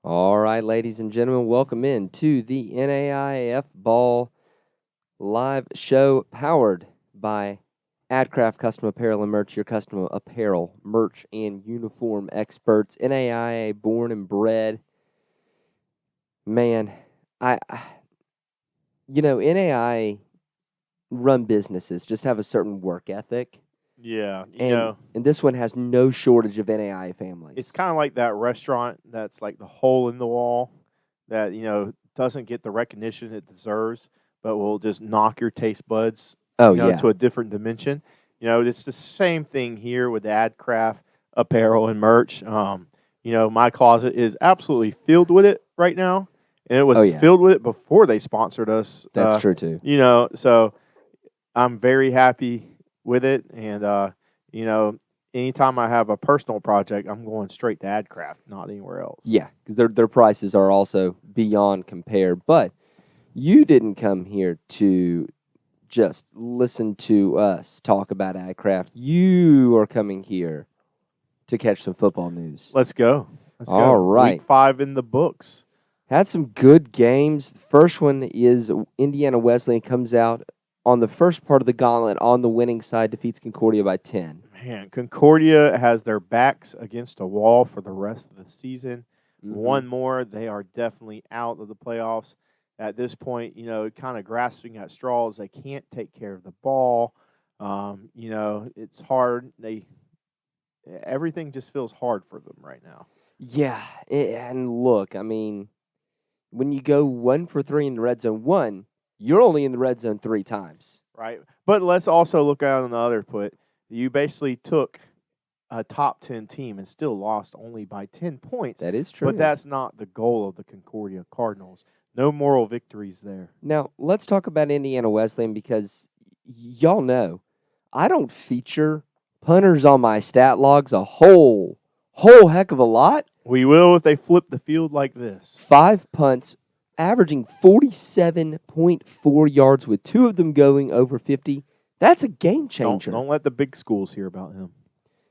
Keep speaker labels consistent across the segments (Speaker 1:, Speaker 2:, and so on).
Speaker 1: All right, ladies and gentlemen, welcome in to the NAIAFBALL live show powered by AdCraft Custom Apparel and Merch, your custom apparel, merch, and uniform experts. NAIA born and bred. Man, NAIA run businesses, just have a certain work ethic.
Speaker 2: Yeah,
Speaker 1: And this one has no shortage of NAIA families.
Speaker 2: it's kind of like that restaurant that's like the hole in the wall that, doesn't get the recognition it deserves, but will just knock your taste buds, to a different dimension. It's the same thing here with AdCraft apparel and merch. My closet is absolutely filled with it right now, and it was filled with it before they sponsored us.
Speaker 1: That's true too.
Speaker 2: So I'm very happy with it, and anytime I have a personal project, I'm going straight to AdCraft, not anywhere else.
Speaker 1: Yeah, because their prices are also beyond compare. But you didn't come here to just listen to us talk about AdCraft. You are coming here to catch some football news.
Speaker 2: Let's go.
Speaker 1: All right.
Speaker 2: Week 5 in the books.
Speaker 1: Had some good games. The first one is Indiana Wesleyan comes out on the first part of the gauntlet on the winning side, defeats Concordia by 10.
Speaker 2: Man, Concordia has their backs against a wall for the rest of the season.
Speaker 1: Mm-hmm.
Speaker 2: One more, they are definitely out of the playoffs. At this point, kind of grasping at straws. They can't take care of the ball. It's hard. Everything just feels hard for them right now.
Speaker 1: Yeah, and look, I mean, when you go 1 for 3 in the red zone, you're only in the red zone 3 times.
Speaker 2: Right. But let's also look out on the other foot. You basically took a top 10 team and still lost only by 10 points.
Speaker 1: That is true.
Speaker 2: But that's not the goal of the Concordia Cardinals. No moral victories there.
Speaker 1: Now, let's talk about Indiana Wesleyan because y'all know I don't feature punters on my stat logs a whole heck of a lot.
Speaker 2: We will if they flip the field like this.
Speaker 1: 5 punts, averaging 47.4 yards with 2 of them going over 50. That's a game changer.
Speaker 2: Don't let the big schools hear about him.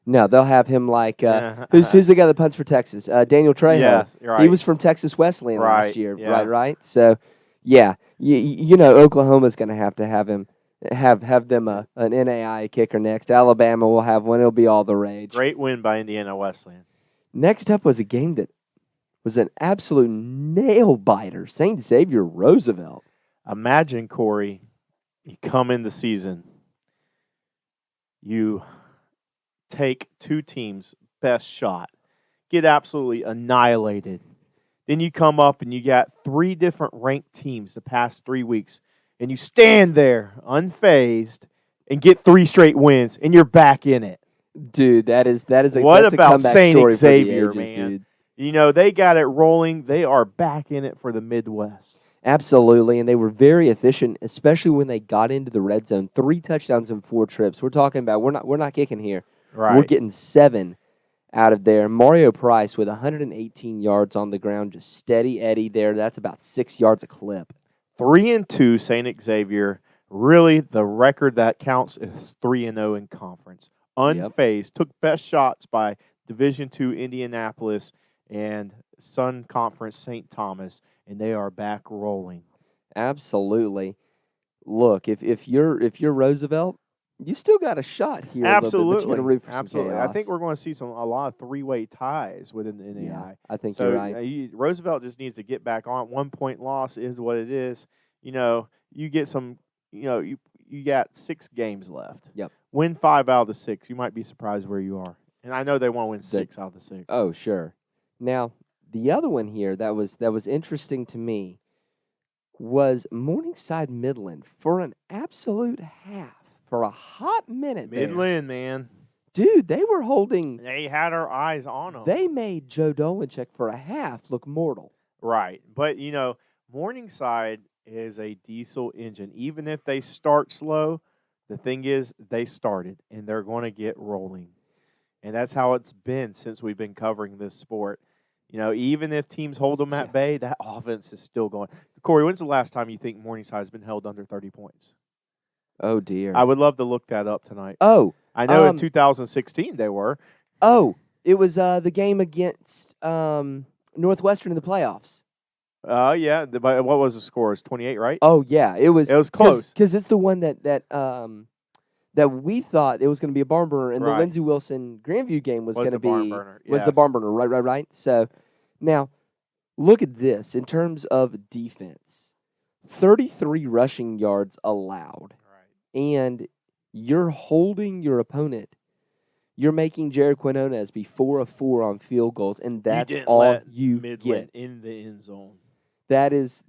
Speaker 1: No, they'll have him like who's the guy that punts for Texas? Daniel Trejo.
Speaker 2: Yeah, right.
Speaker 1: He was from Texas Wesleyan last year,
Speaker 2: yeah.
Speaker 1: right. So, yeah, Oklahoma's going to have him have them an NAIA kicker next. Alabama will have one. It'll be all the rage.
Speaker 2: Great win by Indiana Wesleyan.
Speaker 1: Next up was a game that was an absolute nail biter. St. Xavier Roosevelt.
Speaker 2: Imagine, Corey, you come in the season, you take 2 teams' best shot, get absolutely annihilated. Then you come up and you got 3 different ranked teams the past 3 weeks, and you stand there unfazed and get 3 straight wins, and you're back in it.
Speaker 1: Dude, that is
Speaker 2: what
Speaker 1: that's
Speaker 2: about
Speaker 1: a comeback
Speaker 2: St.
Speaker 1: story
Speaker 2: Xavier,
Speaker 1: for the ages,
Speaker 2: man?
Speaker 1: Dude.
Speaker 2: They got it rolling. They are back in it for the Midwest.
Speaker 1: Absolutely, and they were very efficient, especially when they got into the red zone. 3 touchdowns and 4 trips. We're talking about we're not kicking here.
Speaker 2: Right.
Speaker 1: We're getting 7 out of there. Mario Price with 118 yards on the ground, just steady Eddie there. That's about 6 yards a clip.
Speaker 2: 3-2 St. Xavier. Really, the record that counts is 3-0 in conference. Unfazed. Took best shots by Division II Indianapolis and Sun Conference St. Thomas, and they are back rolling.
Speaker 1: Absolutely. Look, if you're Roosevelt, you still got a shot here.
Speaker 2: Absolutely.
Speaker 1: Absolutely.
Speaker 2: I think we're going to see a lot of 3-way ties within the NAIA.
Speaker 1: Yeah, I think
Speaker 2: so,
Speaker 1: you're right.
Speaker 2: Roosevelt just needs to get back on. 1-point loss is what it is. You get some. You got 6 games left.
Speaker 1: Yep.
Speaker 2: Win 5 out of the 6. You might be surprised where you are. And I know they want to win 6 out of the 6.
Speaker 1: Oh, sure. Now, the other one here that was interesting to me was Morningside Midland for an absolute half. For a hot minute
Speaker 2: Midland, man.
Speaker 1: Dude, they were holding.
Speaker 2: They had our eyes on them.
Speaker 1: They made Joe Dolanchek for a half look mortal.
Speaker 2: Right. But, Morningside is a diesel engine. Even if they start slow, the thing is they started, and they're going to get rolling. And that's how it's been since we've been covering this sport. Even if teams hold them at bay, that offense is still going. Corey, when's the last time you think Morningside's been held under 30 points?
Speaker 1: Oh, dear.
Speaker 2: I would love to look that up tonight.
Speaker 1: Oh.
Speaker 2: I know in 2016 they were.
Speaker 1: Oh, it was the game against Northwestern in the playoffs.
Speaker 2: Yeah. What was the score? It's 28, right?
Speaker 1: Oh yeah, it was
Speaker 2: close
Speaker 1: because it's the one that we thought it was going to be a barn burner, and the
Speaker 2: Right.
Speaker 1: Lindsey Wilson Grandview game was going to
Speaker 2: the barn
Speaker 1: be
Speaker 2: burner.
Speaker 1: was the
Speaker 2: Yes.
Speaker 1: barn burner. Right. So now look at this in terms of defense: 33 rushing yards allowed,
Speaker 2: Right.
Speaker 1: and you're holding your opponent. You're making Jared Quinones be 4 of 4 on field goals, and that's
Speaker 2: you didn't
Speaker 1: all
Speaker 2: let
Speaker 1: you
Speaker 2: Midland
Speaker 1: get.
Speaker 2: in the end zone.
Speaker 1: That's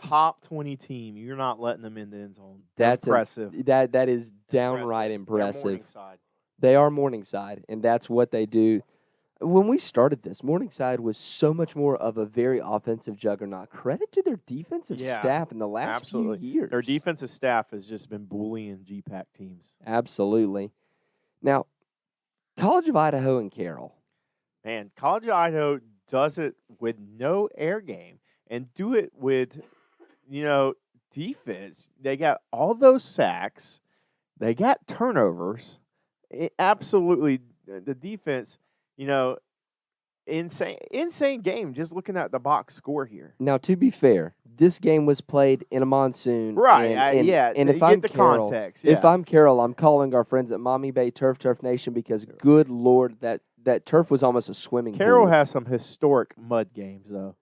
Speaker 2: Top 20 team. You're not letting them in the end zone.
Speaker 1: That's
Speaker 2: impressive.
Speaker 1: That is downright impressive.
Speaker 2: Morningside.
Speaker 1: They are Morningside, and that's what they do. When we started this, Morningside was so much more of a very offensive juggernaut. Credit to their defensive staff in the last few years.
Speaker 2: Their defensive staff has just been bullying GPAC teams.
Speaker 1: Absolutely. Now, College of Idaho and Carroll.
Speaker 2: Man, College of Idaho does it with no air game and do it with, defense. They got all those sacks. They got turnovers. Absolutely, the defense, insane game. Just looking at the box score here.
Speaker 1: Now, to be fair, this game was played in a monsoon.
Speaker 2: Right,
Speaker 1: and if
Speaker 2: you
Speaker 1: I'm
Speaker 2: get the
Speaker 1: Carroll,
Speaker 2: context.
Speaker 1: If I'm Carroll, I'm calling our friends at Mommy Bay Turf Nation because, good Lord, that turf was almost a swimming
Speaker 2: Carroll
Speaker 1: pool.
Speaker 2: has some historic mud games, though.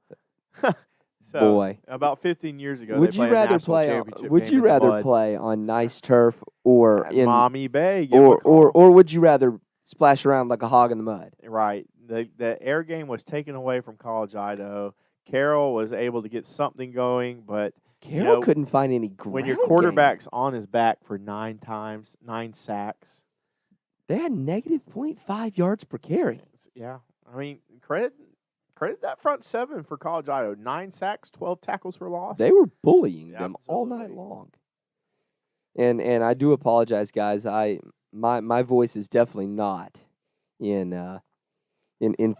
Speaker 2: So,
Speaker 1: boy,
Speaker 2: about 15 years ago,
Speaker 1: would
Speaker 2: they
Speaker 1: you
Speaker 2: played
Speaker 1: rather
Speaker 2: a national
Speaker 1: play?
Speaker 2: championship
Speaker 1: Would
Speaker 2: game
Speaker 1: you
Speaker 2: in the
Speaker 1: rather
Speaker 2: mud.
Speaker 1: play on nice turf or
Speaker 2: At
Speaker 1: in
Speaker 2: Mommy Bay,
Speaker 1: or would you rather splash around like a hog in the mud?
Speaker 2: Right. The air game was taken away from College Idaho. Carroll was able to get something going, but
Speaker 1: Carroll couldn't find any ground.
Speaker 2: When your quarterback's on his back for 9 sacks,
Speaker 1: they had negative 0.5 yards per carry.
Speaker 2: Yeah, I mean credit that front seven for College Idaho. 9 sacks, 12 tackles for loss.
Speaker 1: They were bullying them all night long. And I do apologize, guys. My voice is definitely not in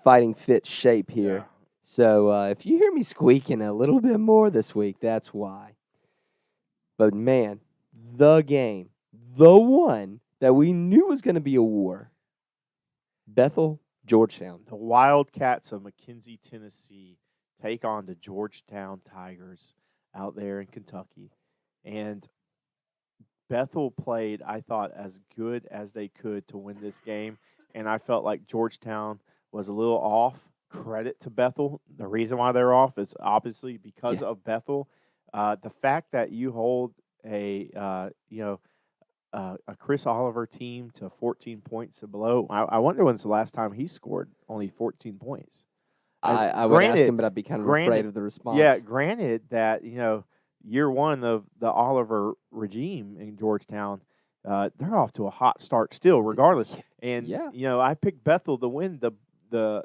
Speaker 1: fighting fit shape here.
Speaker 2: Yeah.
Speaker 1: So if you hear me squeaking a little bit more this week, that's why. But man, the game, the one that we knew was going to be a war, Bethel, Georgetown.
Speaker 2: The Wildcats of McKenzie, Tennessee, take on the Georgetown Tigers out there in Kentucky. And Bethel played, I thought, as good as they could to win this game. And I felt like Georgetown was a little off. Credit to Bethel. The reason why they're off is obviously because of Bethel. The fact that you hold a Chris Oliver team to 14 points and below. I wonder when's the last time he scored only 14 points.
Speaker 1: I would ask him, but I'd be kind of afraid of the response.
Speaker 2: Yeah, granted that year one of the Oliver regime in Georgetown, they're off to a hot start still, regardless. And I picked Bethel to win the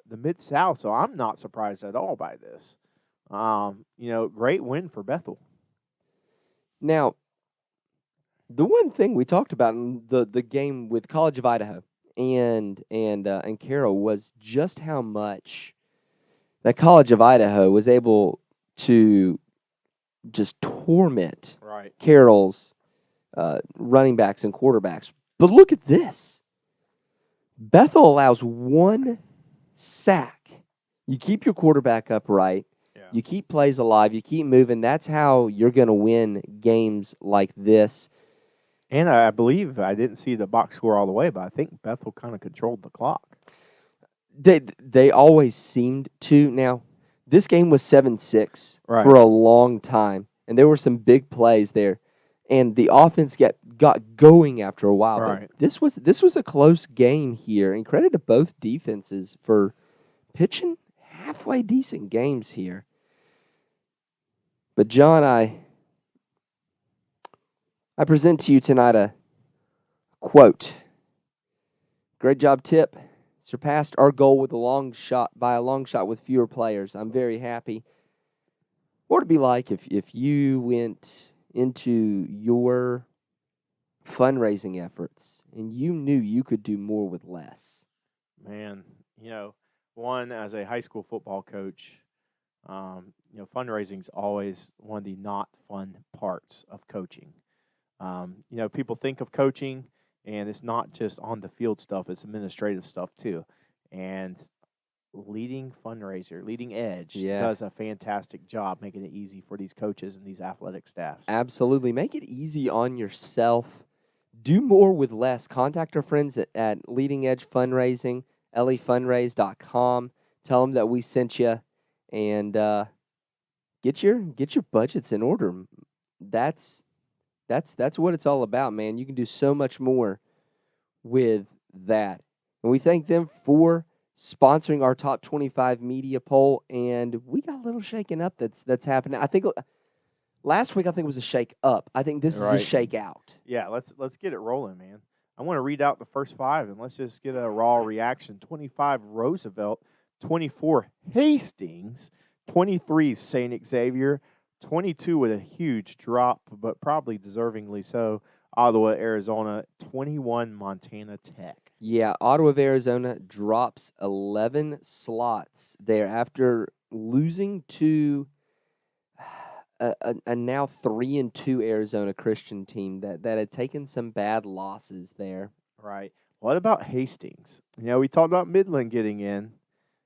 Speaker 2: Mid-South, so I'm not surprised at all by this. Great win for Bethel.
Speaker 1: Now, the one thing we talked about in the game with College of Idaho and Carroll was just how much that College of Idaho was able to just torment Carroll's running backs and quarterbacks. But look at this. Bethel allows 1 sack. You keep your quarterback upright. Yeah. You keep plays alive. You keep moving. That's how you're going to win games like this.
Speaker 2: And I believe, I didn't see the box score all the way, but I think Bethel kind of controlled the clock.
Speaker 1: They always seemed to. Now, this game was 7-6 for a long time, and there were some big plays there. And the offense got going after a while.
Speaker 2: Right.
Speaker 1: But this was a close game here, and credit to both defenses for pitching halfway decent games here. But John, I present to you tonight a quote. Great job, Tip. Surpassed our goal with a long shot with fewer players. I'm very happy. What would it be like if you went into your fundraising efforts and you knew you could do more with less?
Speaker 2: Man, one, as a high school football coach, fundraising is always one of the not fun parts of coaching. People think of coaching, and it's not just on the field stuff; it's administrative stuff too. And leading fundraiser, leading edge,
Speaker 1: Yeah.
Speaker 2: does a fantastic job making it easy for these coaches and these athletic staffs.
Speaker 1: Absolutely. Make it easy on yourself. Do more with less. Contact our friends at Leading Edge Fundraising, lefundraise.com. Tell them that we sent you, and get your budgets in order. That's what it's all about, man. You can do so much more with that. And we thank them for sponsoring our top 25 media poll, and we got a little shaken up that's happening. I think last week was a shake up. I think this is a shake out.
Speaker 2: Yeah, let's get it rolling, man. I want to read out the first 5 and let's just get a raw reaction. 25 Roosevelt, 24 Hastings, 23 St. Xavier, 22 with a huge drop, but probably deservingly so, Ottawa, Arizona, 21 Montana Tech.
Speaker 1: Yeah, Ottawa of Arizona drops 11 slots there after losing to a now 3-2 Arizona Christian team that had taken some bad losses there.
Speaker 2: Right. What about Hastings? We talked about Midland getting in,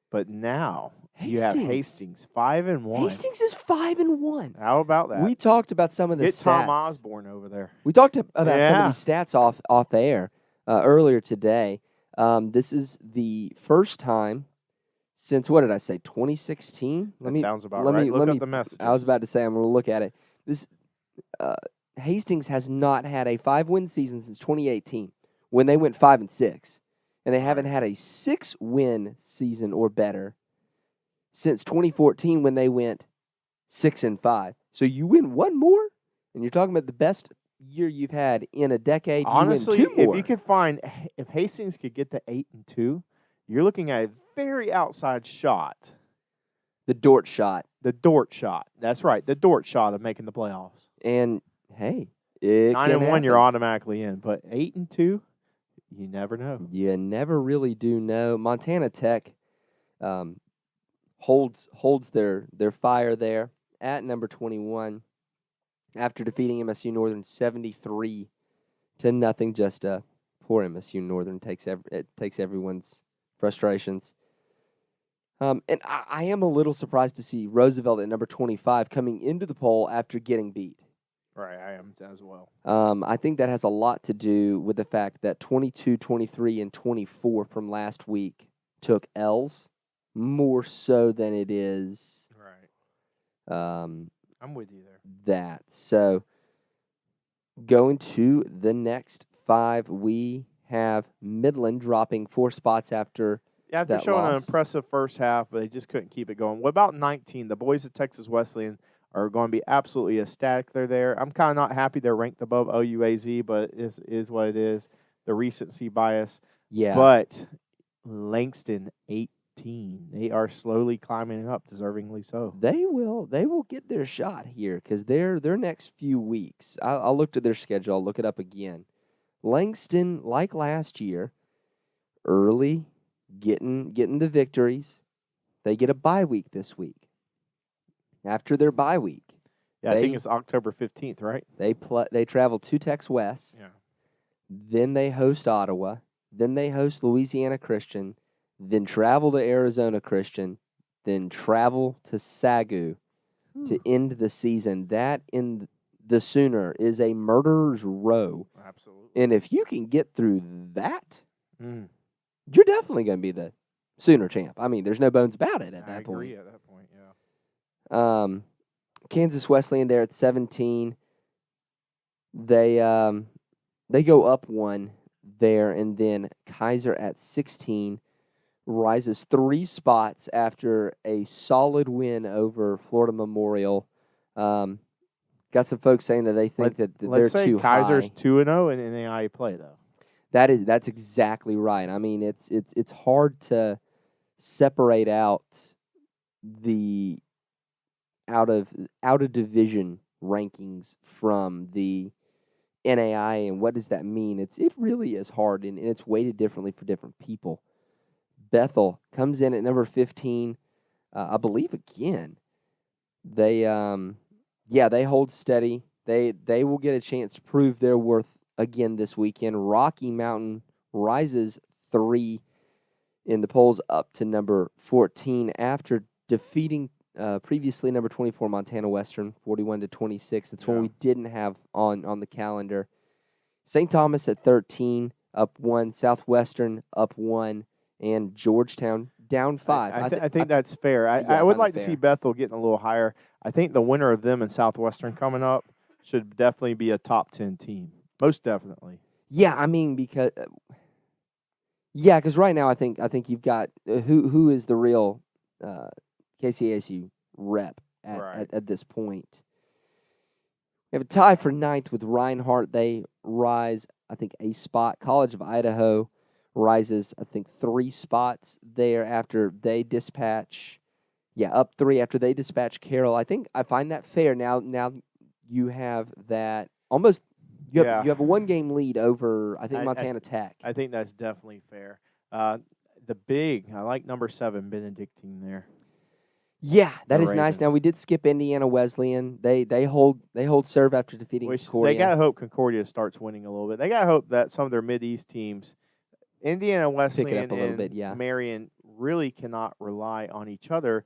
Speaker 2: but now you have Hastings 5-1.
Speaker 1: Hastings is 5-1.
Speaker 2: How about that?
Speaker 1: We talked about some of the stats.
Speaker 2: Get Tom Osborne over there.
Speaker 1: We talked about some of these stats off air earlier today. This is the first time since, what did I say, 2016?
Speaker 2: Sounds about right. Look up the messages.
Speaker 1: I was about to say, I'm going to look at it. This Hastings has not had a 5-win season since 2018 when they went 5-6. And they haven't had a 6-win season or better since 2014 when they went 6-5. So you win one more, and you're talking about the best year you've had in a decade.
Speaker 2: Honestly,
Speaker 1: you win 2 more.
Speaker 2: If you could find, if Hastings could get to 8-2, you're looking at a very outside shot.
Speaker 1: The Dort shot.
Speaker 2: The Dort shot. That's right. The Dort shot of making the playoffs.
Speaker 1: And hey,
Speaker 2: 9-1, you're automatically in. But 8-2, you never know.
Speaker 1: You never really do know. Montana Tech holds their fire there at number 21 after defeating MSU Northern 73-0. Just poor MSU Northern takes everyone's frustrations. And I am a little surprised to see Roosevelt at number 25 coming into the poll after getting beat.
Speaker 2: Right, I am as well.
Speaker 1: I think that has a lot to do with the fact that 22, 23, and 24 from last week took L's more so than it is.
Speaker 2: Right. I'm with you there.
Speaker 1: That. So going to the next 5, we have Midland dropping 4 spots after
Speaker 2: after showing an impressive first half, but they just couldn't keep it going. What about 19? The boys at Texas Wesleyan are going to be absolutely ecstatic they're there. I'm kind of not happy they're ranked above OUAZ, but it is what it is. The recency bias.
Speaker 1: Yeah.
Speaker 2: But Langston 18. They are slowly climbing up, deservingly so.
Speaker 1: They will get their shot here because their next few weeks. I'll look to their schedule. I'll look it up again. Langston, like last year, early getting the victories. They get a bye week this week. After their bye week,
Speaker 2: I think it's October 15th, right?
Speaker 1: They travel to Tex West.
Speaker 2: Yeah.
Speaker 1: Then they host Ottawa. Then they host Louisiana Christian. Then travel to Arizona Christian. Then travel to Sagu to end the season. That in the Sooner is a murderer's row.
Speaker 2: Absolutely.
Speaker 1: And if you can get through that, you're definitely going to be the Sooner champ. I mean, there's no bones about it at that point.
Speaker 2: I agree at that point, yeah.
Speaker 1: Kansas Wesleyan there at 17. They go up 1 there, and then Kaiser at 16 rises 3 spots after a solid win over Florida Memorial. Got some folks saying that they think that they're too high.
Speaker 2: Kaiser's 2-0 in NAIA play, though.
Speaker 1: That's exactly right. I mean, it's hard to separate out the out of division rankings from the NAIA, and what does that mean? It really is hard, and it's weighted differently for different people. Bethel comes in at number 15, I believe again. They hold steady. They will get a chance to prove their worth again this weekend. Rocky Mountain rises 3 in the polls, up to number 14 after defeating previously number 24 Montana Western 41-26. That's one we didn't have on the calendar. St. Thomas at 13, up 1. Southwestern up 1, and Georgetown down 5.
Speaker 2: I think that's fair. I would like to see Bethel getting a little higher. I think the winner of them and Southwestern coming up should definitely be a top 10 team. Most definitely.
Speaker 1: Yeah, I mean because right now I think you've got who is the real KCASU rep at this point. We have a tie for 9th with Reinhardt. They rise, I think, a spot. College of Idaho rises, I think, 3 spots there after they dispatch. Yeah, up 3 after they dispatch Carroll. I find that fair. Now you have that almost. You have a 1-game lead over, I think, Montana Tech.
Speaker 2: I think that's definitely fair. I like number 7 Benedictine there.
Speaker 1: Yeah, that is nice. Now we did skip Indiana Wesleyan. They hold serve after defeating Concordia.
Speaker 2: They gotta hope Concordia starts winning a little bit. They gotta hope that some of their Mid-East teams, Indiana Wesleyan and Marion, really cannot rely on each other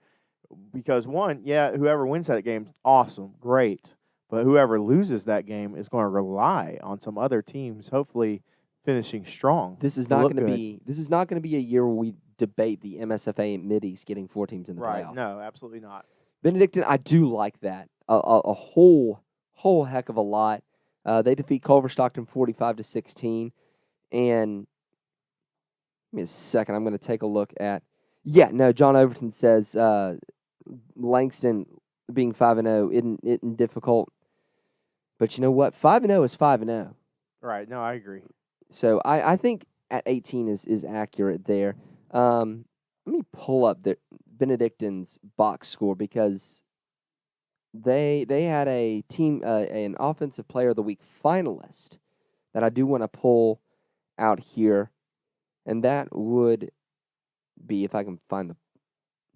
Speaker 2: because whoever wins that game, awesome, great. But whoever loses that game is going to rely on some other teams, hopefully finishing strong.
Speaker 1: This is not going to be a year where we debate the MSFA and Mid-East getting 4 teams in the playoff.
Speaker 2: Right? No, absolutely not.
Speaker 1: Benedictine, I do like that a whole heck of a lot. They defeat Culver Stockton 45-16, and give me a second. I'm going to take a look at. John Overton says Langston being 5-0 isn't difficult. But you know what? 5-0 is 5-0.
Speaker 2: Right. No, I agree.
Speaker 1: So I think at 18 is accurate there. Let me pull up the Benedictine's box score because they had a team an offensive player of the week finalist that I do want to pull out here, and that would be, if I can find the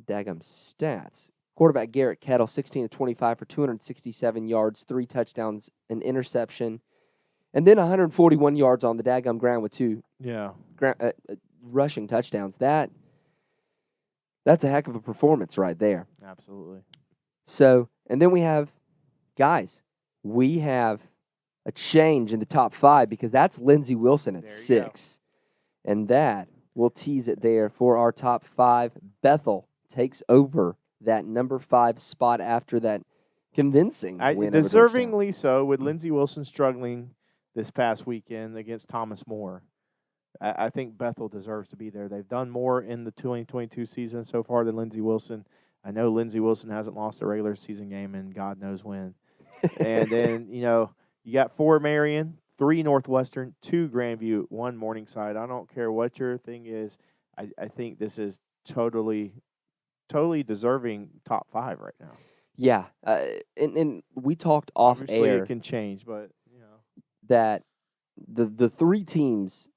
Speaker 1: daggum stats. Quarterback Garrett Kettle, 16-25 for 267 yards, 3 touchdowns, an interception, and then 141 yards on the daggum ground with 2 rushing touchdowns. That's a heck of a performance right there.
Speaker 2: Absolutely.
Speaker 1: So, and then we have a change in the top 5 because that's Lindsey Wilson at 6. And that will tease it there for our top 5. Bethel takes over that number 5 spot after that convincing win.
Speaker 2: Deservingly so, with Lindsey Wilson struggling this past weekend against Thomas More. I think Bethel deserves to be there. They've done more in the 2022 season so far than Lindsey Wilson. I know Lindsey Wilson hasn't lost a regular season game in God knows when. And then, you got 4 Marion, 3 Northwestern, 2 Grandview, 1 Morningside. I don't care what your thing is. I think this is totally deserving top 5 right now.
Speaker 1: Yeah, and we talked off
Speaker 2: Obviously
Speaker 1: air.
Speaker 2: It can change, but
Speaker 1: that the 3 teams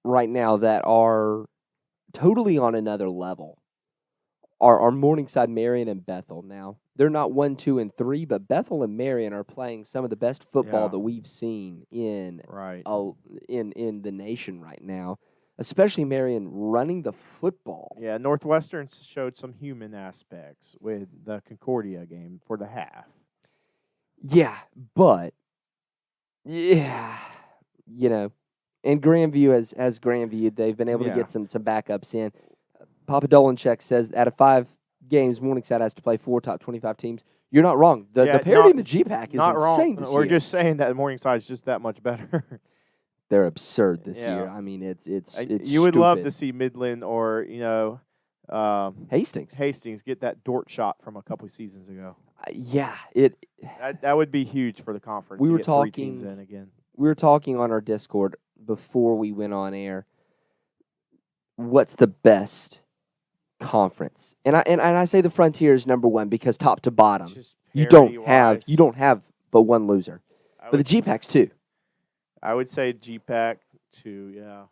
Speaker 1: right now that are totally on another level are Morningside, Marion, and Bethel. Now they're not 1, 2, and 3, but Bethel and Marion are playing some of the best football that we've seen in the nation right now. Especially Marion running the football.
Speaker 2: Yeah, Northwestern showed some human aspects with the Concordia game for the half.
Speaker 1: Yeah, but and Grandview as Grandview, they've been able to get some backups in. Papa Dolanchek says out of 5 games, Morningside has to play 4 top 25 teams. You're not wrong. The parity in the GPAC is insane this year.
Speaker 2: We're just saying that Morningside's just that much better.
Speaker 1: They're absurd this year. I mean, it's
Speaker 2: you would love to see Midland or
Speaker 1: Hastings
Speaker 2: get that Dort shot from a couple of seasons ago.
Speaker 1: That
Speaker 2: would be huge for the conference.
Speaker 1: We were
Speaker 2: get
Speaker 1: talking
Speaker 2: 3 teams in again.
Speaker 1: We were talking on our Discord before we went on air. What's the best conference? And I say the Frontier is number 1 because top to bottom, you don't have but one loser. But the GPAC's 2.
Speaker 2: I would say GPAC 2, yeah.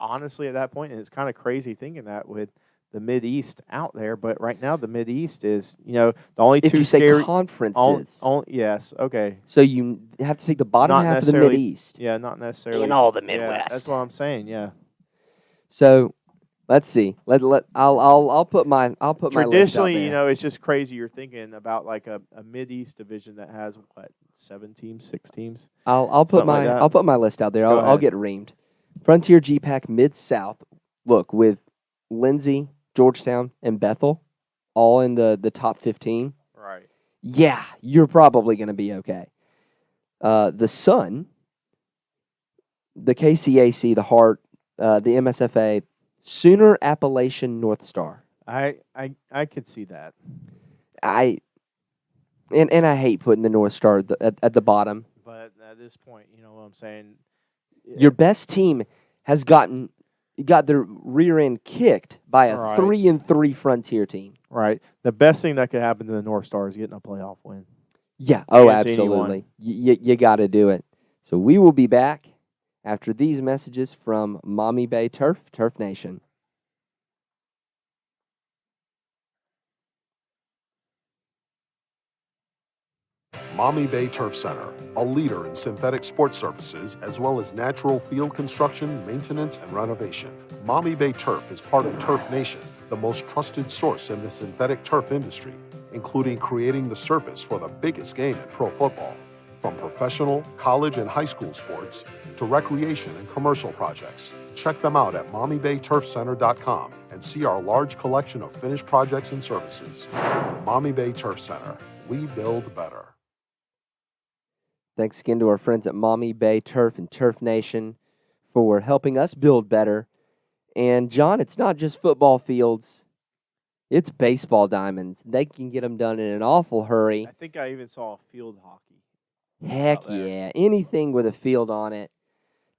Speaker 2: Honestly, at that point, and it's kind of crazy thinking that with the Mid-East out there, but right now the Mid-East is, the only 2
Speaker 1: if you say conferences.
Speaker 2: Yes, okay.
Speaker 1: So you have to take the bottom half of the Mid-East.
Speaker 2: Yeah, not necessarily.
Speaker 1: In all the Midwest.
Speaker 2: Yeah, that's what I'm saying, yeah.
Speaker 1: So Let's see. I'll put my list out
Speaker 2: Traditionally,
Speaker 1: there.
Speaker 2: it's just crazy. You're thinking about like a Mid-East division that has what, 7 teams, 6 teams?
Speaker 1: I'll put
Speaker 2: Something like that.
Speaker 1: I'll put my list out there.
Speaker 2: Go
Speaker 1: I'll
Speaker 2: ahead.
Speaker 1: get reamed. Frontier GPAC Mid-South. Look, with Lindsay, Georgetown, and Bethel all in the top 15.
Speaker 2: Right.
Speaker 1: Yeah, you're probably going to be okay. The Sun, the KCAC, the Heart, the MSFA, Sooner Appalachian North Star.
Speaker 2: I could see that.
Speaker 1: I hate putting the North Star at the bottom.
Speaker 2: But at this point, you know what I'm saying?
Speaker 1: Your best team has got their rear end kicked by a 3-3 Frontier team.
Speaker 2: Right. The best thing that could happen to the North Star is getting a playoff win.
Speaker 1: Yeah. Oh, absolutely. You got to do it. So we will be back after these messages from Mommy Bay Turf Nation.
Speaker 3: Mommy Bay Turf Center, a leader in synthetic sports services as well as natural field construction, maintenance, and renovation. Mommy Bay Turf is part of Turf Nation, the most trusted source in the synthetic turf industry, including creating the surface for the biggest game in pro football. From professional, college, and high school sports to recreation and commercial projects, check them out at mommybayturfcenter.com and see our large collection of finished projects and services. Mommy Bay Turf Center, we build better.
Speaker 1: Thanks again to our friends at Mommy Bay Turf and Turf Nation for helping us build better. And, John, it's not just football fields. It's baseball diamonds. They can get them done in an awful hurry.
Speaker 2: I think I even saw field hockey.
Speaker 1: Heck yeah. Anything with a field on it,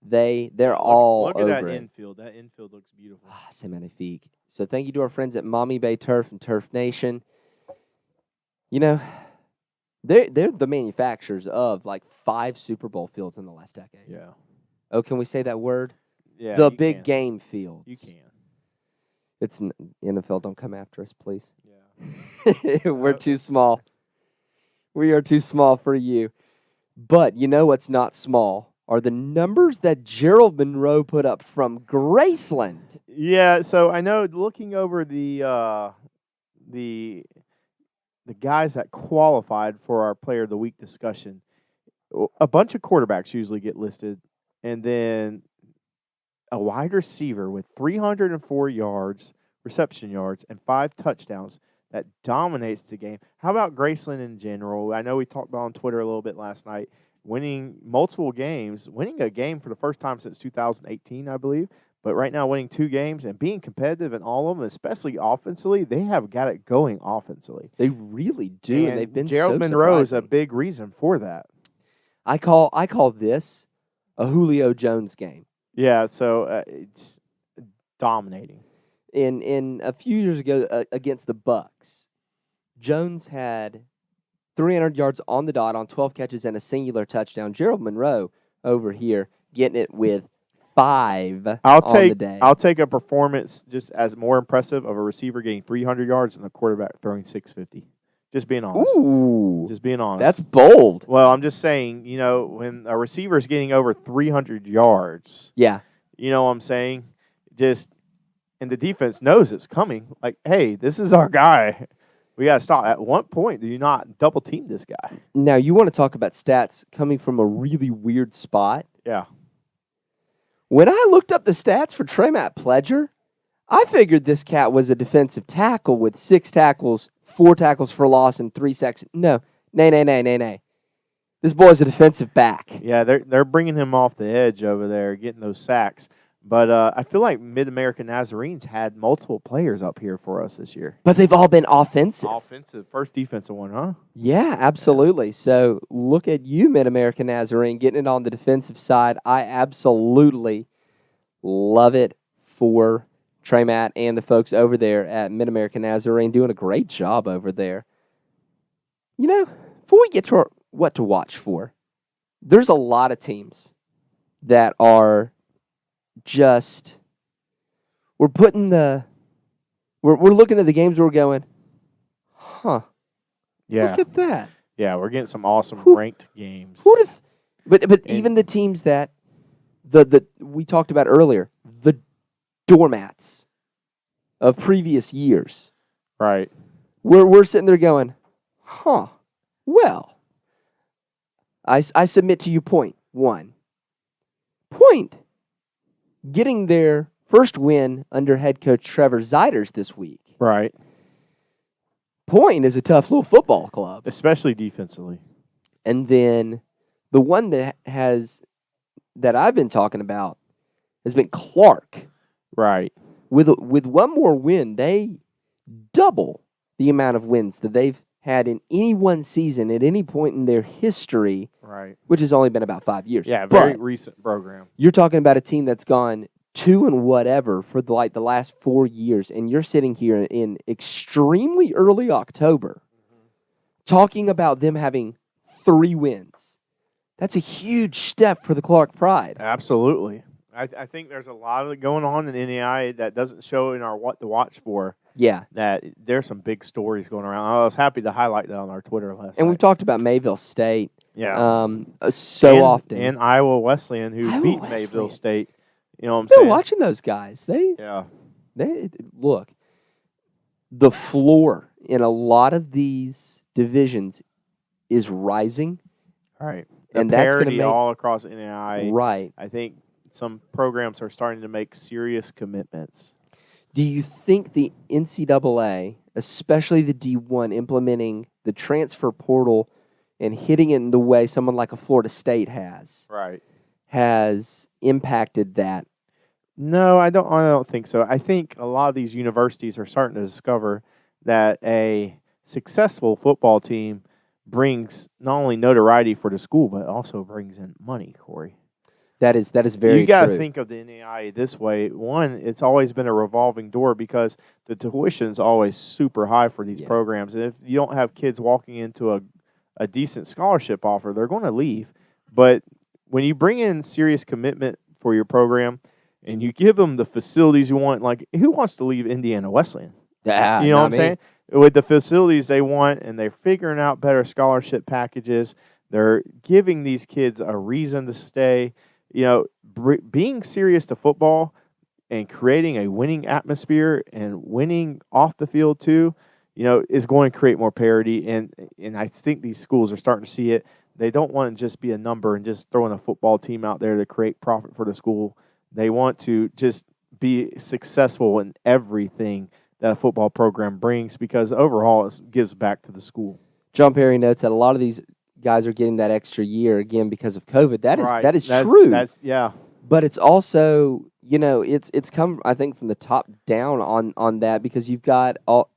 Speaker 1: they're all over it.
Speaker 2: Look at that infield. That infield looks beautiful.
Speaker 1: C'est magnifique. So thank you to our friends at Mommy Bay Turf and Turf Nation. You know, they're the manufacturers of like 5 Super Bowl fields in the last decade.
Speaker 2: Yeah.
Speaker 1: Oh, can we say that word?
Speaker 2: Yeah.
Speaker 1: The big game fields.
Speaker 2: You can.
Speaker 1: It's NFL. Don't come after us, please.
Speaker 2: Yeah.
Speaker 1: We're too small. We are too small for you. But you know what's not small are the numbers that Gerald Monroe put up from Graceland.
Speaker 2: Yeah. So I know looking over the guys that qualified for our Player of the Week discussion, a bunch of quarterbacks usually get listed, and then a wide receiver with 304 yards, reception yards, and 5 touchdowns that dominates the game. How about Graceland in general? I know we talked about on Twitter a little bit last night, winning multiple games, winning a game for the first time since 2018, I believe. But right now, winning 2 games and being competitive in all of them, especially offensively, they have got it going offensively.
Speaker 1: They really do, and they've been
Speaker 2: Gerald Monroe is a big reason for that.
Speaker 1: I call this a Julio Jones game.
Speaker 2: Yeah, so it's dominating.
Speaker 1: In a few years ago against the Bucks, Jones had 300 yards on the dot on 12 catches and a singular touchdown. Gerald Monroe over here getting it with 5 on the day.
Speaker 2: I'll take a performance just as more impressive of a receiver getting 300 yards and a quarterback throwing 650. Just being honest.
Speaker 1: Ooh.
Speaker 2: Just being honest.
Speaker 1: That's bold.
Speaker 2: Well, I'm just saying, when a receiver is getting over 300 yards,
Speaker 1: yeah,
Speaker 2: you know what I'm saying? And the defense knows it's coming. Like, hey, this is our guy. We got to stop. At what point do you not double team this guy?
Speaker 1: Now, you want to talk about stats coming from a really weird spot?
Speaker 2: Yeah.
Speaker 1: When I looked up the stats for Trematt Pledger, I figured this cat was a defensive tackle with 6 tackles, 4 tackles for loss, and 3 sacks. No. Nay. This boy's a defensive back.
Speaker 2: Yeah, they're bringing him off the edge over there, getting those sacks. But I feel like Mid-American Nazarenes had multiple players up here for us this year.
Speaker 1: But they've all been offensive.
Speaker 2: First defensive one, huh?
Speaker 1: Yeah, absolutely. So look at you, Mid-American Nazarene, getting it on the defensive side. I absolutely love it for Trey Matt and the folks over there at Mid-American Nazarene doing a great job over there. Before we get to what to watch for, there's a lot of teams that are just we're looking at the games we're going, huh?
Speaker 2: Yeah,
Speaker 1: look at that.
Speaker 2: Yeah, we're getting some awesome ranked games.
Speaker 1: But even the teams that we talked about earlier, the doormats of previous years.
Speaker 2: Right.
Speaker 1: We're sitting there going, well, I submit to you point one. Point getting their first win under head coach Trevor Zeiders this week.
Speaker 2: Right.
Speaker 1: Point is a tough little football club.
Speaker 2: Especially defensively.
Speaker 1: And then the one that I've been talking about has been Clark.
Speaker 2: Right.
Speaker 1: With one more win, they double the amount of wins that they've had in any one season at any point in their history.
Speaker 2: Right.
Speaker 1: Which has only been about 5 years.
Speaker 2: Yeah, very recent program.
Speaker 1: You're talking about a team that's gone 2 and whatever for the last 4 years, and you're sitting here in extremely early October talking about them having 3 wins. That's a huge step for the Clark Pride.
Speaker 2: Absolutely. I think there's a lot of it going on in NAIA that doesn't show in our what to watch for.
Speaker 1: Yeah.
Speaker 2: That there's some big stories going around. I was happy to highlight that on our Twitter last night.
Speaker 1: And we've talked about Mayville State
Speaker 2: often.
Speaker 1: And
Speaker 2: Iowa Wesleyan, who beat Mayville State. You know what I'm
Speaker 1: saying?
Speaker 2: saying?
Speaker 1: Watching those guys. They look, the floor in a lot of these divisions is rising.
Speaker 2: Right.
Speaker 1: And
Speaker 2: that's
Speaker 1: going to make
Speaker 2: all across NAIA.
Speaker 1: Right.
Speaker 2: I think some programs are starting to make serious commitments.
Speaker 1: Do you think the NCAA, especially the D1, implementing the transfer portal and hitting it in the way someone like a Florida State has impacted that?
Speaker 2: No, I don't think so. I think a lot of these universities are starting to discover that a successful football team brings not only notoriety for the school, but also brings in money, Corey.
Speaker 1: That is very true.
Speaker 2: You got to think of the NAIA this way. One, it's always been a revolving door because the tuition's always super high for these programs. And if you don't have kids walking into a decent scholarship offer, they're going to leave. But when you bring in serious commitment for your program and you give them the facilities you want, like who wants to leave Indiana Wesleyan?
Speaker 1: Yeah,
Speaker 2: you know what I'm saying? With the facilities they want, and they're figuring out better scholarship packages, they're giving these kids a reason to stay. You know, being serious to football and creating a winning atmosphere and winning off the field too, you know, is going to create more parity. And I think these schools are starting to see it. They don't want to just be a number and just throwing a football team out there to create profit for the school. They want to just be successful in everything that a football program brings because overall it gives back to the school.
Speaker 1: John Perry notes that a lot of these guys are getting that extra year again because of COVID. That is true. But it's also, you know, it's come, I think, from the top down on that because you've got all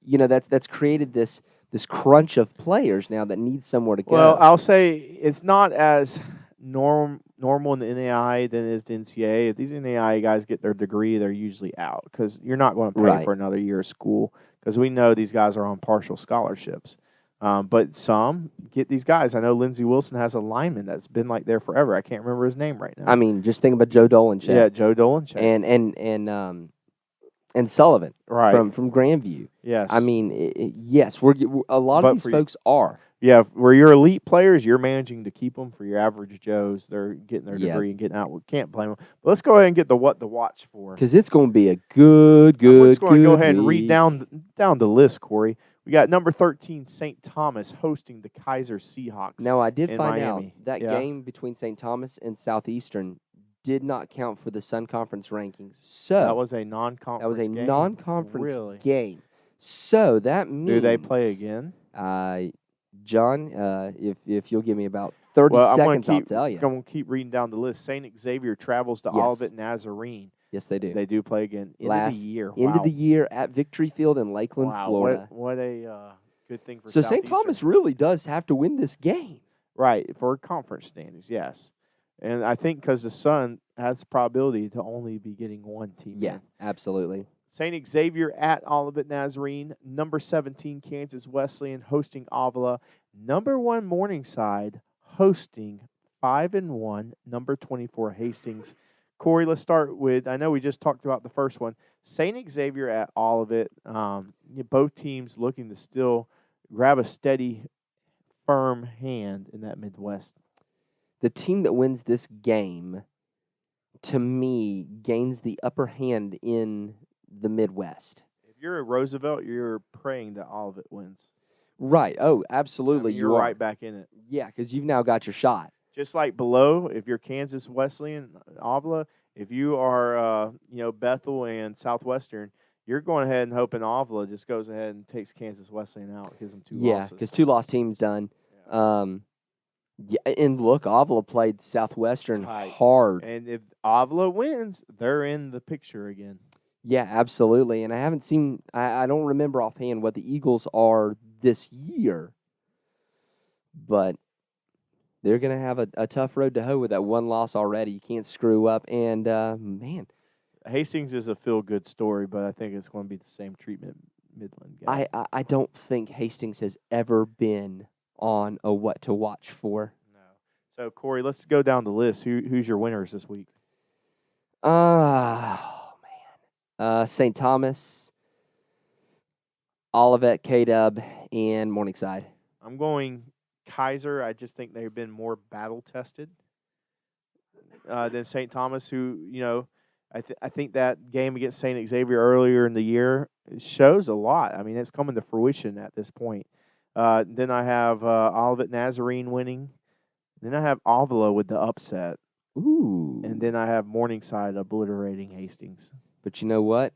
Speaker 1: you know, that's created this crunch of players now that need somewhere to go.
Speaker 2: Well, I'll say it's not as normal in the NAIA than it is the NCAA. If these NAIA guys get their degree, they're usually out because you're not going to pay for another year of school because we know these guys are on partial scholarships. But some get these guys. I know Lindsey Wilson has a lineman that's been like there forever. I can't remember his name right now.
Speaker 1: I mean, just think about Joe Dolanchek.
Speaker 2: Yeah, Joe Dolanchek.
Speaker 1: And Sullivan from Grandview.
Speaker 2: Yes.
Speaker 1: I mean, yes, we're a lot of these folks are.
Speaker 2: Yeah, where you're elite players, you're managing to keep them. For your average Joes, they're getting their degree and getting out. We can't blame them. But let's go ahead and get the what to watch for.
Speaker 1: Because it's going to be a good
Speaker 2: I'm just going to go ahead and read down the list, Corey. We got number 13, St. Thomas, hosting the Kaiser Seahawks.
Speaker 1: Now, I did find out
Speaker 2: Miami.
Speaker 1: that game between St. Thomas and Southeastern did not count for the Sun Conference rankings. So
Speaker 2: that was a non-conference
Speaker 1: game. So that means...
Speaker 2: Do they play again?
Speaker 1: John, if you'll give me about 30 seconds, I'll tell you.
Speaker 2: I'm going to keep reading down the list. St. Xavier travels to Olivet Nazarene.
Speaker 1: Yes, they do.
Speaker 2: They do play again. End of the year.
Speaker 1: End of the year at Victory Field in Lakeland, Florida.
Speaker 2: What a good thing for
Speaker 1: So St. Thomas really does have to win this game.
Speaker 2: Right, for conference standings, yes. And I think because the Sun has the probability to only be getting one team.
Speaker 1: Yeah, absolutely.
Speaker 2: St. Xavier at Olivet Nazarene. Number 17, Kansas Wesleyan hosting Avila. Number 1, Morningside hosting 5-1, number 24, Hastings. Corey, let's start with, I know we just talked about the first one, St. Xavier at Olivet. Both teams looking to still grab a steady, firm hand in that Midwest.
Speaker 1: The team that wins this game, to me, gains the upper hand in the Midwest.
Speaker 2: If you're at Roosevelt, you're praying that Olivet wins.
Speaker 1: Right. Oh, absolutely.
Speaker 2: You're right back in it.
Speaker 1: Yeah, because you've now got your shot.
Speaker 2: Just like below, if you're Kansas Wesleyan, Avila, if you are, Bethel and Southwestern, you're going ahead and hoping Avila just goes ahead and takes Kansas Wesleyan out, gives them 2 losses.
Speaker 1: Yeah, because 2 lost teams done. Yeah. And look, Avila played Southwestern hard.
Speaker 2: And if Avila wins, they're in the picture again.
Speaker 1: Yeah, absolutely. And I haven't seen, I don't remember offhand what the Eagles are this year, but they're going to have a tough road to hoe with that 1 loss already. You can't screw up. And, man.
Speaker 2: Hastings is a feel-good story, but I think it's going to be the same treatment Midland game.
Speaker 1: I don't think Hastings has ever been on a what to watch for.
Speaker 2: No. So, Corey, let's go down the list. Who's your winners this week?
Speaker 1: Oh, man. St. Thomas, Olivet, K-Dub, and Morningside.
Speaker 2: I'm going Kaiser. I just think they've been more battle-tested than St. Thomas, who, I think that game against St. Xavier earlier in the year shows a lot. I mean, it's coming to fruition at this point. Then I have Olivet Nazarene winning. Then I have Avila with the upset.
Speaker 1: Ooh.
Speaker 2: And then I have Morningside obliterating Hastings.
Speaker 1: But you know what?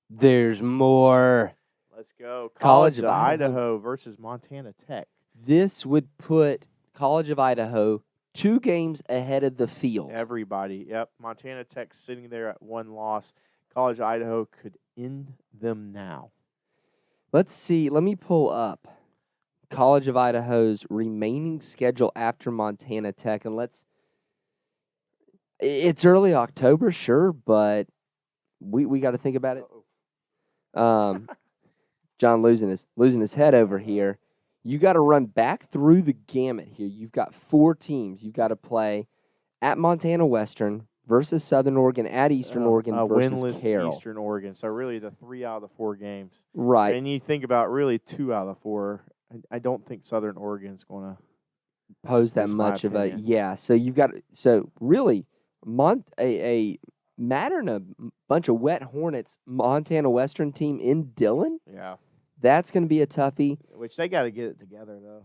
Speaker 1: There's more.
Speaker 2: Let's go. College of Idaho versus Montana Tech.
Speaker 1: This would put College of Idaho 2 games ahead of the field.
Speaker 2: Everybody. Yep. Montana Tech sitting there at 1 loss. College of Idaho could end them now.
Speaker 1: Let's see. Let me pull up College of Idaho's remaining schedule after Montana Tech. And it's early October, sure, but we got to think about it. John losing his head over here. You got to run back through the gamut here. You've got 4 teams. You've got to play at Montana Western versus Southern Oregon, at Eastern Oregon versus
Speaker 2: winless
Speaker 1: Carroll.
Speaker 2: Eastern Oregon. So really the 3 out of the 4 games.
Speaker 1: Right.
Speaker 2: And you think about really 2 out of the 4. I don't think Southern Oregon's going to
Speaker 1: pose that much of a So you've got really a Mattern, a bunch of wet Hornets, Montana Western team in Dillon.
Speaker 2: Yeah.
Speaker 1: That's going to be a toughie.
Speaker 2: Which they got to get it together, though,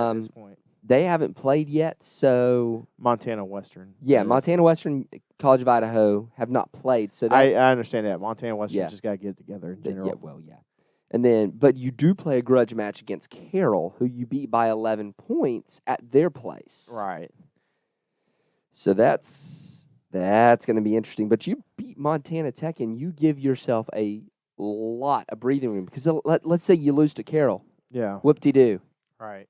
Speaker 2: at this point.
Speaker 1: They haven't played yet, so...
Speaker 2: Montana Western.
Speaker 1: Yeah, Montana Western, College of Idaho have not played. So
Speaker 2: I understand that. Montana Western just got to get it together in general.
Speaker 1: Yeah. And then, but you do play a grudge match against Carroll, who you beat by 11 points at their place.
Speaker 2: Right.
Speaker 1: So that's going to be interesting. But you beat Montana Tech, and you give yourself a lot of breathing room. Because let's say you lose to Carroll.
Speaker 2: Yeah.
Speaker 1: Whoop-de-doo.
Speaker 2: Right.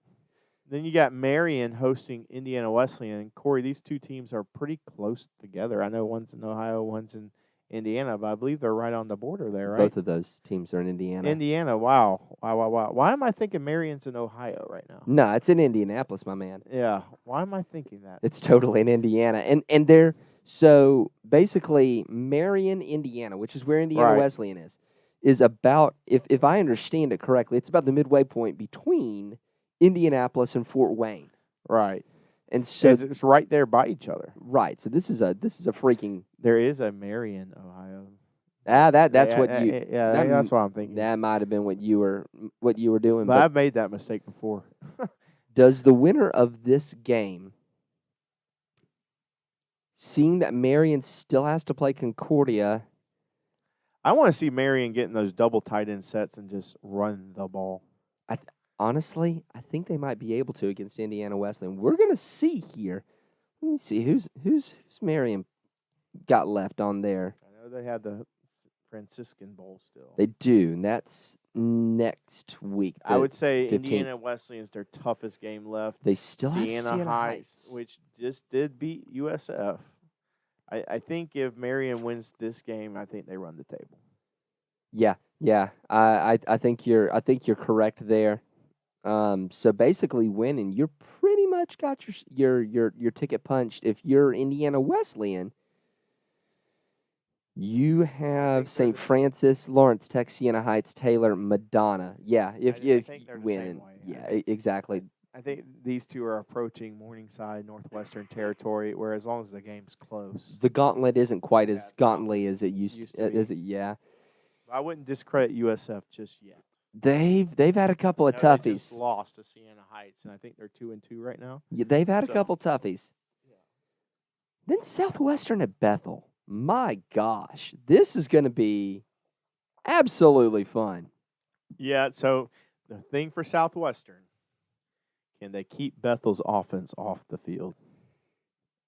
Speaker 2: Then you got Marion hosting Indiana Wesleyan. Corey, these 2 teams are pretty close together. I know one's in Ohio, one's in Indiana, but I believe they're right on the border there, right?
Speaker 1: Both of those teams are in Indiana.
Speaker 2: Indiana, wow. Why am I thinking Marion's in Ohio right now?
Speaker 1: No, it's in Indianapolis, my man.
Speaker 2: Yeah. Why am I thinking that?
Speaker 1: It's totally in Indiana. And they're, so basically Marion, Indiana, which is where Indiana Wesleyan is about, if I understand it correctly, it's about the midway point between Indianapolis and Fort Wayne.
Speaker 2: Right.
Speaker 1: And so
Speaker 2: it's right there by each other.
Speaker 1: Right. So this is a freaking.
Speaker 2: There is a Marion, Ohio.
Speaker 1: That's
Speaker 2: that's what I'm thinking.
Speaker 1: That might have been what you were doing.
Speaker 2: But I've made that mistake before.
Speaker 1: Does the winner of this game, seeing that Marion still has to play Concordia?
Speaker 2: I want to see Marion getting those double tight end sets and just run the ball.
Speaker 1: Honestly, I think they might be able to against Indiana Wesleyan. We're going to see here. Let me see who's Marion got left on there.
Speaker 2: I know they had the Franciscan Bowl still.
Speaker 1: They do, and that's next week.
Speaker 2: I would say
Speaker 1: 15th.
Speaker 2: Indiana Wesleyan's their toughest game left.
Speaker 1: They still have
Speaker 2: Siena Heights, which just did beat USF. I think if Marion wins this game, I think they run the table.
Speaker 1: Yeah. I think you're correct there. So basically, winning, you're pretty much got your ticket punched. If you're Indiana Wesleyan, you have St. Francis, Lawrence Tech, Siena Heights, Taylor, Madonna. Yeah, if you win, exactly.
Speaker 2: I think these two are approaching Morningside Northwestern territory, where as long as the game's close,
Speaker 1: the gauntlet isn't quite as gauntly as it used to be. Yeah.
Speaker 2: I wouldn't discredit USF just yet.
Speaker 1: They've had a couple of toughies.
Speaker 2: They just lost to Siena Heights, and I think they're 2-2 right now.
Speaker 1: Yeah, they've had a couple toughies. Yeah. Then Southwestern at Bethel. My gosh, this is going to be absolutely fun.
Speaker 2: Yeah. So the thing for Southwestern, can they keep Bethel's offense off the field?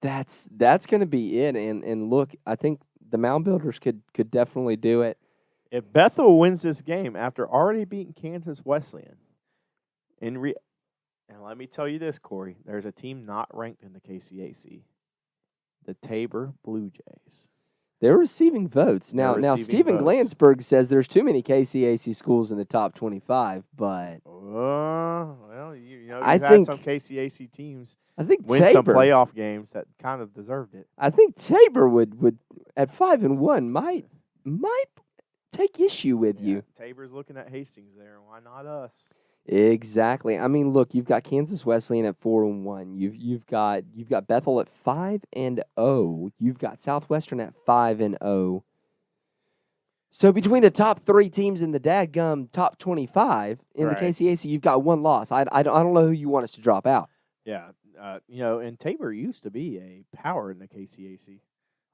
Speaker 1: That's going to be it. And look, I think the Mound Builders could definitely do it.
Speaker 2: If Bethel wins this game after already beating Kansas Wesleyan, and let me tell you this, Corey, there's a team not ranked in the KCAC, the Tabor Blue Jays.
Speaker 1: They're receiving votes. Now Stephen Glansberg says there's too many KCAC schools in the top 25, but
Speaker 2: well, you've had some KCAC teams win some playoff games that kind of deserved it.
Speaker 1: I think Tabor would at 5-1 might take issue with you.
Speaker 2: Tabor's looking at Hastings there. Why not us?
Speaker 1: Exactly. I mean, look, you've got Kansas Wesleyan at 4-1. You've got Bethel at 5-0. You've got Southwestern at 5-0. So between the top 3 teams in the dadgum top 25 in the KCAC, you've got one loss. I don't know who you want us to drop out.
Speaker 2: Yeah, and Tabor used to be a power in the KCAC.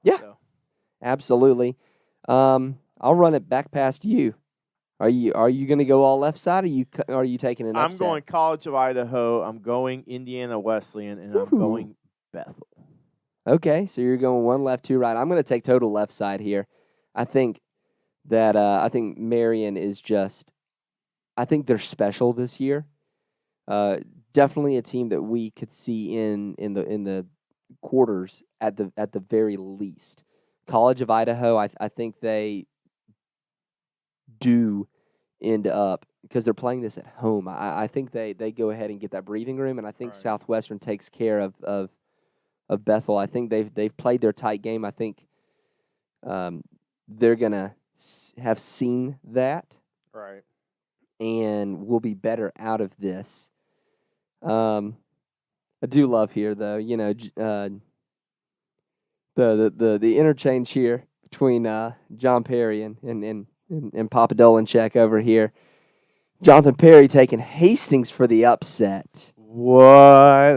Speaker 1: Yeah, absolutely. I'll run it back past you. Are you going to go all left side, or are you taking an upset?
Speaker 2: I'm going College of Idaho. I'm going Indiana Wesleyan, and I'm going Bethel.
Speaker 1: Okay, so you're going 1 left, 2 right. I'm going to take total left side here. I think that Marion is just. I think they're special this year. Definitely a team that we could see in the quarters at the very least. College of Idaho, I think they do end up, because they're playing this at home, I think they go ahead and get that breathing room, and I think Southwestern takes care of Bethel. I think they've played their tight game. I think they're going to have seen that.
Speaker 2: Right.
Speaker 1: And will be better out of this. I do love here, though, the interchange here between John Perry and Papa Dolancheck over here. Jonathan Perry taking Hastings for the upset.
Speaker 2: What?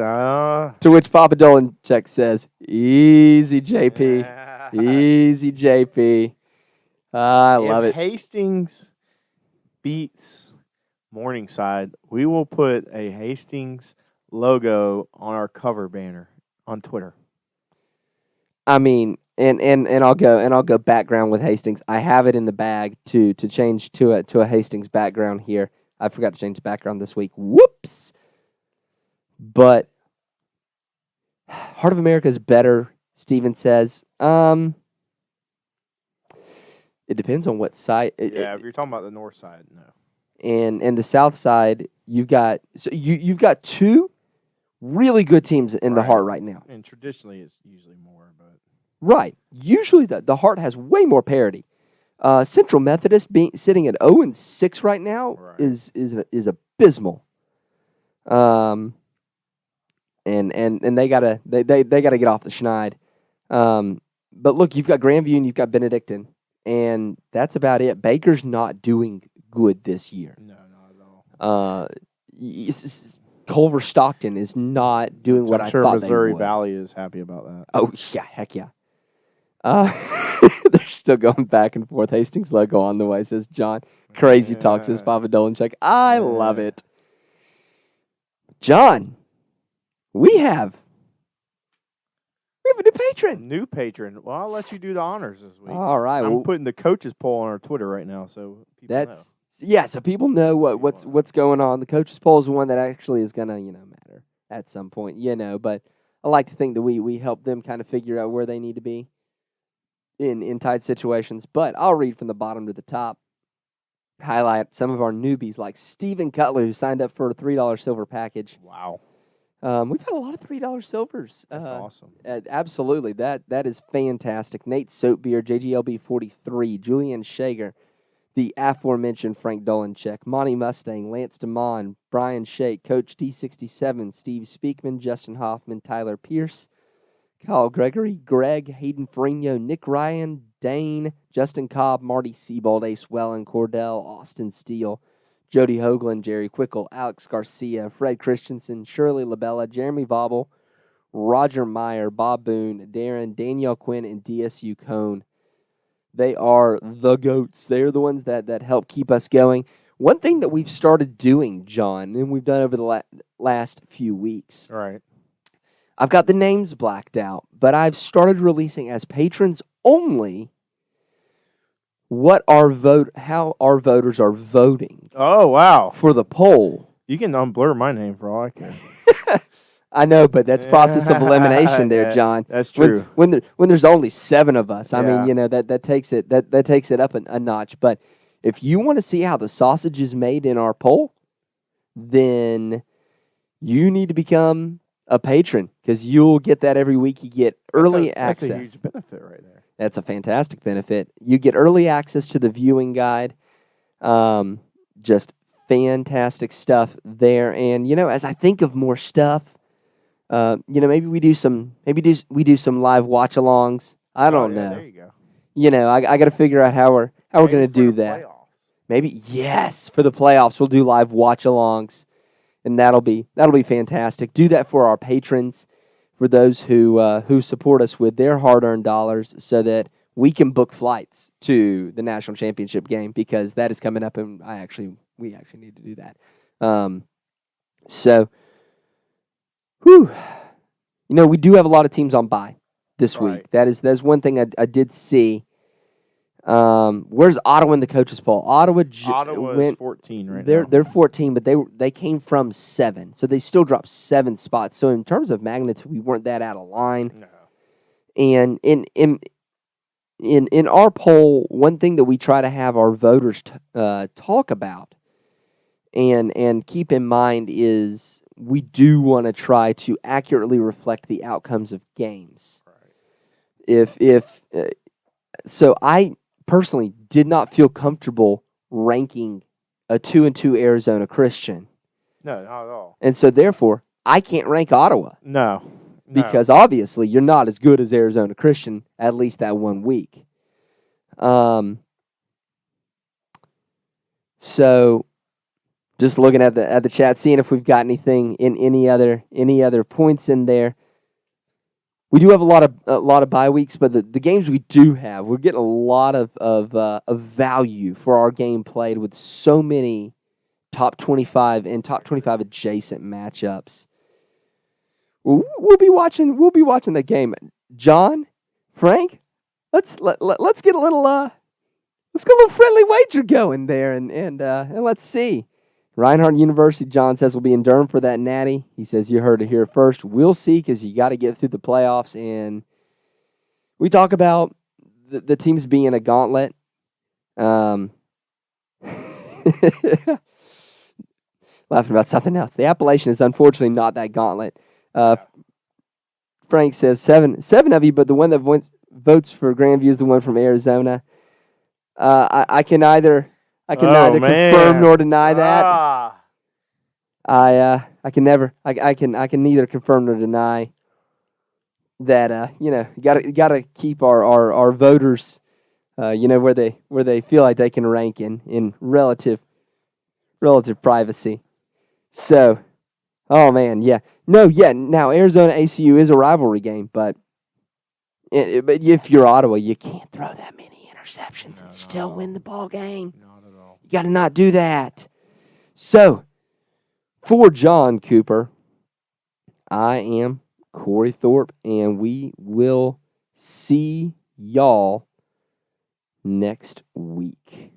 Speaker 1: To which Papa Dolancheck says, "Easy, JP. Easy, JP." I love it.
Speaker 2: Hastings beats Morningside, we will put a Hastings logo on our cover banner on Twitter.
Speaker 1: I mean, and I'll go background with Hastings. I have it in the bag to change to a Hastings background here. I forgot to change the background this week. Whoops. But Heart of America is better, Steven says. It depends on what side.
Speaker 2: If you're talking about the north side, no.
Speaker 1: And the south side, you've got 2 really good teams in the Heart right now.
Speaker 2: And traditionally, it's usually more, but
Speaker 1: right. Usually, the Heart has way more parity. Central Methodist sitting at 0-6 right now is abysmal. And they gotta get off the schneid. But look, you've got Grandview and you've got Benedictine, and that's about it. Baker's not doing good this year.
Speaker 2: No, not at all.
Speaker 1: Culver Stockton is not doing what I thought they would.
Speaker 2: I'm sure Missouri Valley is happy about that.
Speaker 1: Oh yeah, heck yeah. They're still going back and forth. Hastings logo on the way, says John. Crazy talk, says Papa Dolancheck. I love it. John, we have a new patron.
Speaker 2: New patron. Well, I'll let you do the honors this week.
Speaker 1: All right.
Speaker 2: I'm putting the coaches poll on our Twitter right now, so people know.
Speaker 1: Yeah, so people know what's going on. The coaches poll is the one that actually is gonna matter at some point, But I like to think that we help them kind of figure out where they need to be in tight situations. But I'll read from the bottom to the top. Highlight some of our newbies like Stephen Cutler, who signed up for a $3 silver package.
Speaker 2: Wow.
Speaker 1: We've had a lot of $3 silvers.
Speaker 2: That's awesome.
Speaker 1: Absolutely. That is fantastic. Nate Soapbeer, JGLB 43, Julian Shager, the aforementioned Frank Dolancheck, Monty Mustang, Lance DeMond, Brian Shake, Coach D67, Steve Speakman, Justin Hoffman, Tyler Pierce, Kyle Gregory, Greg, Hayden Ferrigno, Nick Ryan, Dane, Justin Cobb, Marty Seabold, Ace Wellen, Cordell, Austin Steele, Jody Hoagland, Jerry Quickle, Alex Garcia, Fred Christensen, Shirley Labella, Jeremy Vobble, Roger Meyer, Bob Boone, Darren, Danielle Quinn, and DSU Cone. They are the GOATs. They're the ones that help keep us going. One thing that we've started doing, John, and we've done over the last few weeks.
Speaker 2: Right.
Speaker 1: I've got the names blacked out, but I've started releasing as patrons only how our voters are voting.
Speaker 2: Oh, wow.
Speaker 1: For the poll.
Speaker 2: You can unblur my name for all I care.
Speaker 1: I know, but that's process of elimination there, John.
Speaker 2: That's true.
Speaker 1: When there's only 7 of us, I mean, that takes it up a notch. But if you want to see how the sausage is made in our poll, then you need to become a patron because you'll get that every week. You get early access.
Speaker 2: That's a huge benefit right there.
Speaker 1: That's a fantastic benefit. You get early access to the viewing guide. Just fantastic stuff there. And as I think of more stuff, maybe we do some live watch-alongs. I don't know.
Speaker 2: There you go.
Speaker 1: I got to figure out how we're going to do that.
Speaker 2: Playoffs.
Speaker 1: Maybe for the playoffs we'll do live watch-alongs, and that'll be fantastic. Do that for our patrons, for those who support us with their hard-earned dollars, so that we can book flights to the national championship game because that is coming up, and we actually need to do that. We do have a lot of teams on bye this week. That's one thing I did see. Where's Ottawa in the coaches poll? Ottawa
Speaker 2: is 14 right
Speaker 1: now.
Speaker 2: They're
Speaker 1: 14, but they came from 7, so they still dropped 7 spots. So in terms of magnitude, we weren't that out of line.
Speaker 2: No.
Speaker 1: And in our poll, one thing that we try to have our voters talk about and keep in mind is we do want to try to accurately reflect the outcomes of games.
Speaker 2: Right.
Speaker 1: So I personally did not feel comfortable ranking a 2-2 Arizona Christian.
Speaker 2: No, not at all.
Speaker 1: And so therefore, I can't rank Ottawa.
Speaker 2: No.
Speaker 1: Because obviously you're not as good as Arizona Christian, at least that 1 week. So just looking at the chat, seeing if we've got anything in any other points in there. We do have a lot of bye weeks, but the games we do have, we're getting a lot of value for our game played with so many top 25 and top 25 adjacent matchups. We'll be watching the game. John, Frank, let's get a little friendly wager going there, and let's see. Reinhardt University, John says, will be in Durham for that natty. He says you heard it here first. We'll see because you got to get through the playoffs, and we talk about the teams being a gauntlet. Laughing about something else. The Appalachian is unfortunately not that gauntlet. Frank says seven of you, but the one that votes for Grandview is the one from Arizona. I can neither confirm nor deny that. I can neither confirm nor deny that. You gotta keep our voters, where they feel like they can rank in relative privacy. So, oh man, yeah. Now Arizona ACU is a rivalry game, but if you're Ottawa, you can't throw that many interceptions and still win the ball game.
Speaker 2: Not at all.
Speaker 1: You got to not do that. So, for John Cooper, I am Corey Thorpe, and we will see y'all next week.